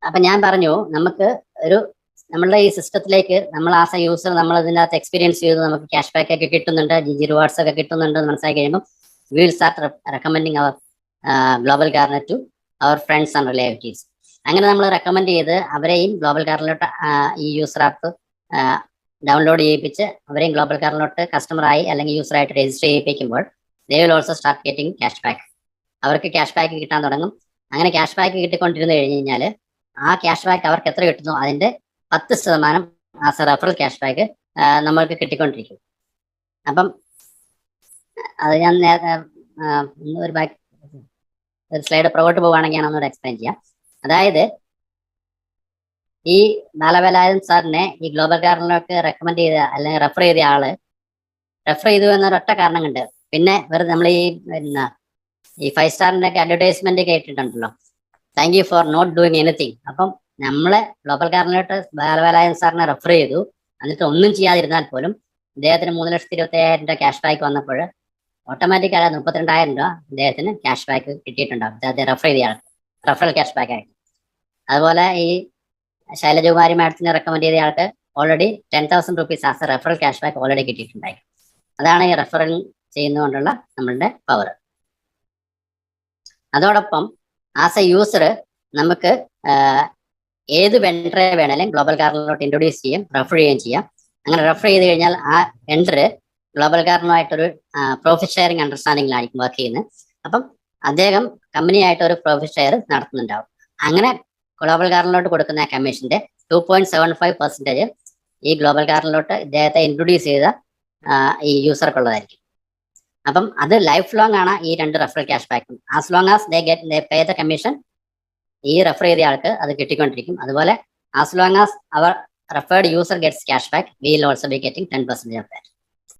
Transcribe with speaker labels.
Speaker 1: അപ്പൊ ഞാൻ പറഞ്ഞു നമുക്ക് ഒരു നമ്മളുടെ ഈ സിസ്റ്റത്തിലേക്ക് നമ്മൾ ആസ് എ യൂസർ നമ്മൾ അതിനകത്ത് എക്സ്പീരിയൻസ് ചെയ്ത് നമുക്ക് ക്യാഷ് ബാക്ക് ഒക്കെ കിട്ടുന്നുണ്ട്, GG റിവാർഡ്സ് ഒക്കെ കിട്ടുന്നുണ്ട് എന്ന് മനസ്സിലാക്കി കഴിയുമ്പോൾ we will start recommending our Global Garner to our friends and relatives. അങ്ങനെ നമ്മൾ റെക്കമെൻഡ് ചെയ്ത് അവരെയും ഗ്ലോബൽ ഗാർണറിലോട്ട് ഈ യൂസർ ആപ്പ് ഡൗൺലോഡ് ചെയ്യിപ്പിച്ച് അവരെയും ഗ്ലോബൽ ഗാർണറിലോട്ട് കസ്റ്റമറായി അല്ലെങ്കിൽ യൂസറായിട്ട് രജിസ്റ്റർ ചെയ്യിപ്പിക്കുമ്പോൾ they will also start getting cash back. അവർക്ക് ക്യാഷ് ബാക്ക് കിട്ടാൻ തുടങ്ങും. അങ്ങനെ ക്യാഷ് ബാക്ക് കിട്ടിക്കൊണ്ടിരുന്നു കഴിഞ്ഞ് കഴിഞ്ഞാൽ ആ ക്യാഷ് ബാക്ക് അവർക്ക് എത്ര കിട്ടുന്നു അതിന്റെ 10% as a referral cash back നമ്മൾക്ക് കിട്ടിക്കൊണ്ടിരിക്കും. അപ്പം അത് ഞാൻ ഒരു ബാക്ക് ഒരു സ്ലൈഡ് പുറകോട്ട് പോവുകയാണെങ്കിൽ ഞാൻ ഒന്നുകൂടെ എക്സ്പ്ലെയിൻ ചെയ്യാം. അതായത് ഈ ബാലവേലായുധൻ സാറിനെ ഈ ഗ്ലോബൽ ഗാർണറിലേക്ക് റെക്കമെൻഡ് ചെയ്ത അല്ലെങ്കിൽ റെഫർ ചെയ്ത ആള് റെഫർ ചെയ്തു എന്നൊരൊറ്റ കാരണം കണ്ട് പിന്നെ വെറുതെ നമ്മൾ ഈ 5 സ്റ്റാറിന്റെ ഒക്കെ അഡ്വർടൈസ്മെന്റ് കേട്ടിട്ടുണ്ടല്ലോ, thank you for not doing anything. അപ്പം നമ്മളെ ഗ്ലോബൽ ഗാർണറിലോട്ട് ബാലവേലായുധൻ സാറിനെ റെഫർ ചെയ്തു, എന്നിട്ട് ഒന്നും ചെയ്യാതിരുന്നാൽ പോലും അദ്ദേഹത്തിന് 3,25,000 രൂപ ക്യാഷ് ബാക്ക് വന്നപ്പോൾ ഓട്ടോമാറ്റിക്കായി 32,000 രൂപ അദ്ദേഹത്തിന് ക്യാഷ് ബാക്ക് കിട്ടിയിട്ടുണ്ടാവും. അദ്ദേഹത്തെ റെഫർ ചെയ്ത ആൾക്ക് റെഫറൽ ക്യാഷ് ബാക്ക് ആയിട്ട്. അതുപോലെ ഈ ശൈലജകുമാരി മാഡത്തിനെ റെക്കമെൻഡ് ചെയ്ത ആൾക്ക് already 10,000 rupees as a referral cash back already കിട്ടിയിട്ടുണ്ടായി. അതാണ് ഈ റെഫറൽ ചെയ്യുന്നതുകൊണ്ടുള്ള നമ്മളുടെ പവർ. അതോടൊപ്പം ആസ് എ യൂസർ നമുക്ക് ഏത് വെണ്ടറെ വേണേലും ഗ്ലോബൽ ഗാർണറിലോട്ട് ഇൻട്രൊഡ്യൂസ് ചെയ്യും, റെഫർ ചെയ്യുകയും ചെയ്യാം. അങ്ങനെ റെഫർ ചെയ്ത് കഴിഞ്ഞാൽ ആ വെണ്ടർ ഗ്ലോബൽ ഗാർണറുമായിട്ടൊരു പ്രോഫിറ്റ് ഷെയറിംഗ് അണ്ടർസ്റ്റാൻഡിങ്ങിലായിരിക്കും വർക്ക് ചെയ്യുന്നത്. അപ്പം അദ്ദേഹം കമ്പനിയായിട്ട് ഒരു പ്രോഫിറ്റ് ഷെയർ നടത്തുന്നുണ്ടാവും. അങ്ങനെ ഗ്ലോബൽ ഗാർണറിലോട്ട് കൊടുക്കുന്ന കമ്മീഷന്റെ 2.75% ഈ ഗ്ലോബൽ ഗാർണറിലോട്ട് ഇദ്ദേഹത്തെ ഇൻട്രൊഡ്യൂസ് ചെയ്ത ഈ യൂസർക്കുള്ളതായിരിക്കും. അപ്പം അത് ലൈഫ് ലോങ് ആണ് ഈ 2 റെഫറൽ ക്യാഷ് ബാക്കും. As long as they pay the commission ഈ റെഫർ ചെയ്ത ആൾക്ക് അത് കിട്ടിക്കൊണ്ടിരിക്കും. അതുപോലെ as long as our referred user gets cash back, we will also be getting 10% of that.